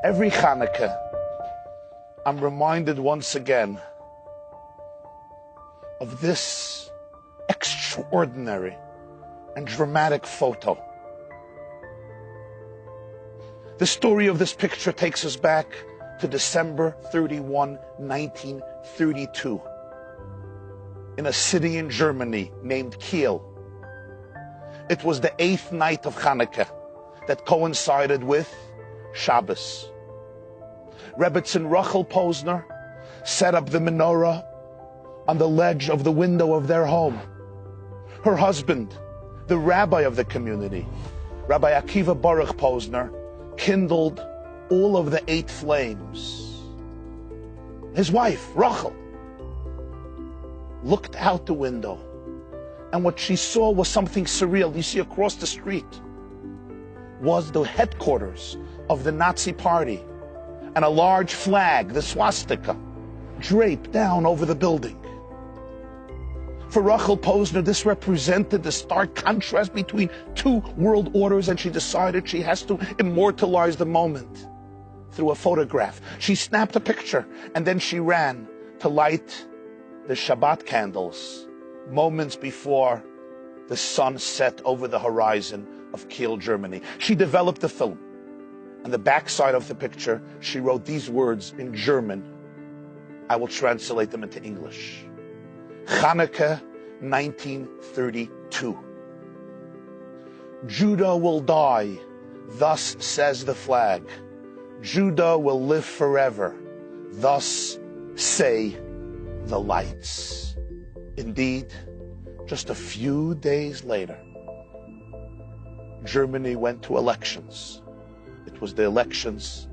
Every Hanukkah, I'm reminded once again of this extraordinary and dramatic photo. The story of this picture takes us back to December 31, 1932, in a city in Germany named Kiel. It was the 8th night of Hanukkah that coincided with Shabbos. Rebbetzin Rachel Posner set up the menorah on the ledge of the window of their home. Her husband, the rabbi of the community, Rabbi Akiva Baruch Posner, kindled all of the 8 flames. His wife, Rachel, looked out the window, and what she saw was something surreal. You see, across the street was the headquarters of the Nazi party, and a large flag, the swastika, draped down over the building. For Rachel Posner, this represented the stark contrast between 2 world orders, and she decided she has to immortalize the moment through a photograph. She snapped a picture, and then she ran to light the Shabbat candles moments before the sun set over the horizon of Kiel, Germany. She developed the film. On the backside of the picture, she wrote these words in German. I will translate them into English. Hanukkah 1932. Judah will die, thus says the flag. Judah will live forever, thus say the lights. Indeed, just a few days later, Germany went to elections. It was the elections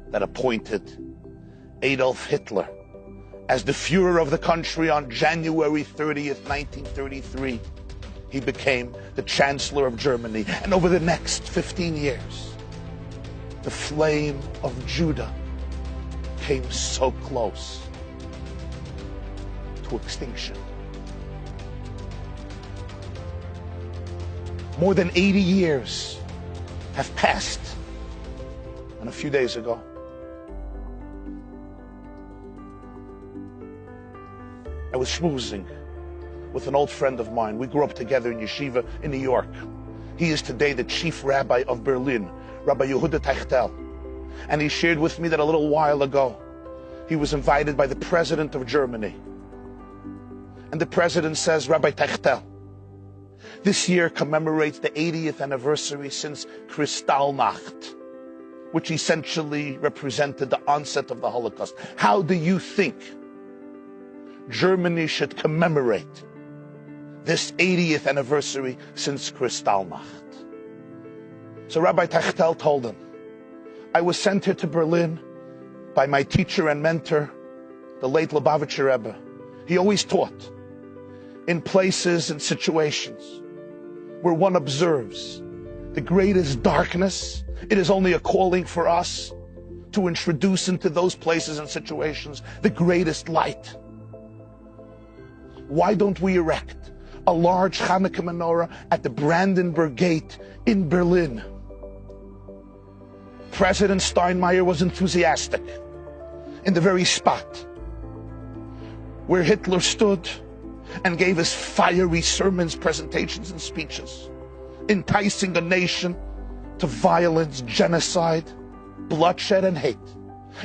that appointed Adolf Hitler as the Führer of the country on January 30th, 1933. He became the Chancellor of Germany. And over the next 15 years, the flame of Judah came so close to extinction. More than 80 years have passed. And a few days ago, I was schmoozing with an old friend of mine. We grew up together in yeshiva in New York. He is today the chief rabbi of Berlin, Rabbi Yehuda. And he shared with me that a little while ago, he was invited by the president of Germany. And the president says, Rabbi Techtel, this year commemorates the 80th anniversary since Kristallnacht, which essentially represented the onset of the Holocaust. How do you think Germany should commemorate this 80th anniversary since Kristallnacht? So Rabbi Techtel told him, I was sent here to Berlin by my teacher and mentor, the late Lubavitcher Rebbe. He always taught in places and situations where one observes the greatest darkness. It is only a calling for us to introduce into those places and situations the greatest light. Why don't we erect a large Hanukkah menorah at the Brandenburg Gate in Berlin? President Steinmeier was enthusiastic. In the very spot where Hitler stood and gave his fiery sermons, presentations, and speeches, enticing a nation to violence, genocide, bloodshed, and hate.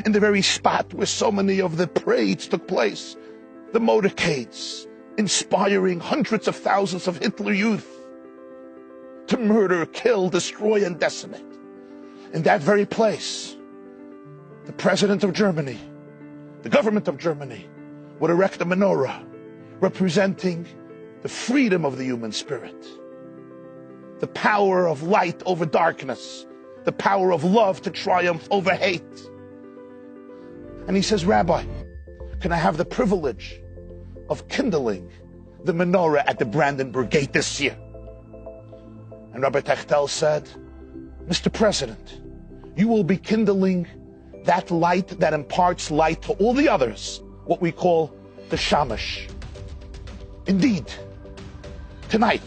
In the very spot where so many of the parades took place, the motorcades, inspiring hundreds of thousands of Hitler youth to murder, kill, destroy, and decimate. In that very place, the president of Germany, the government of Germany, would erect a menorah representing the freedom of the human spirit, the power of light over darkness, the power of love to triumph over hate. And he says, Rabbi, can I have the privilege of kindling the menorah at the Brandenburg Gate this year? And Rabbi Techtel said, Mr. President, you will be kindling that light that imparts light to all the others, what we call the Shamash. Indeed, tonight,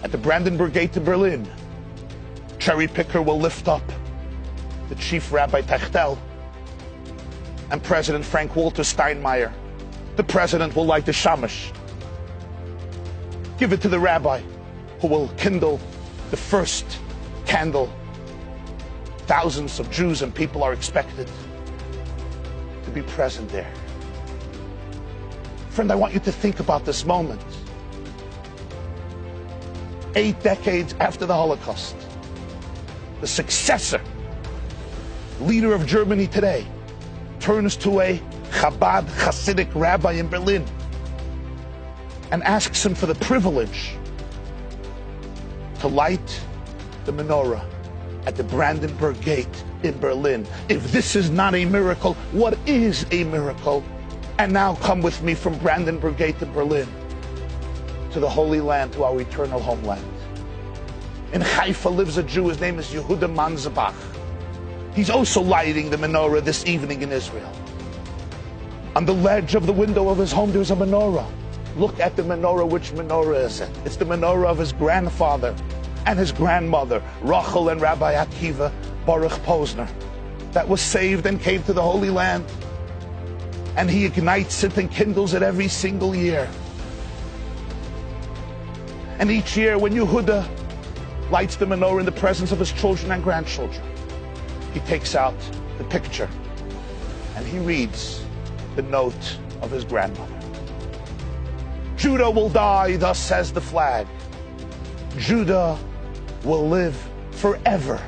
at the Brandenburg Gate in Berlin, cherry picker will lift up the Chief Rabbi Techtel, and President Frank Walter Steinmeier. The president will light the shamash. Give it to the rabbi, who will kindle the first candle. Thousands of Jews and people are expected to be present there. Friend, I want you to think about this moment. 8 decades after the Holocaust, the successor, leader of Germany today, turns to a Chabad Hasidic rabbi in Berlin and asks him for the privilege to light the menorah at the Brandenburg Gate in Berlin. If this is not a miracle, what is a miracle? And now come with me from Brandenburg Gate to Berlin, to the Holy Land, to our eternal homeland. In Haifa lives a Jew, his name is Yehuda Manzabach. He's also lighting the menorah this evening in Israel. On the ledge of the window of his home, there's a menorah. Look at the menorah. Which menorah is it? It's the menorah of his grandfather and his grandmother, Rachel and Rabbi Akiva Baruch Posner, that was saved and came to the Holy Land. And he ignites it and kindles it every single year. And each year when Yehuda lights the menorah in the presence of his children and grandchildren, he takes out the picture and he reads the note of his grandmother. Judah will die, thus says the flag. Judah will live forever.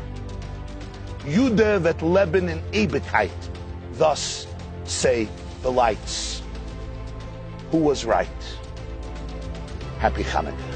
Judah vet leben in Ewigkeit, thus say the lights. Who was right? Happy Hanukkah.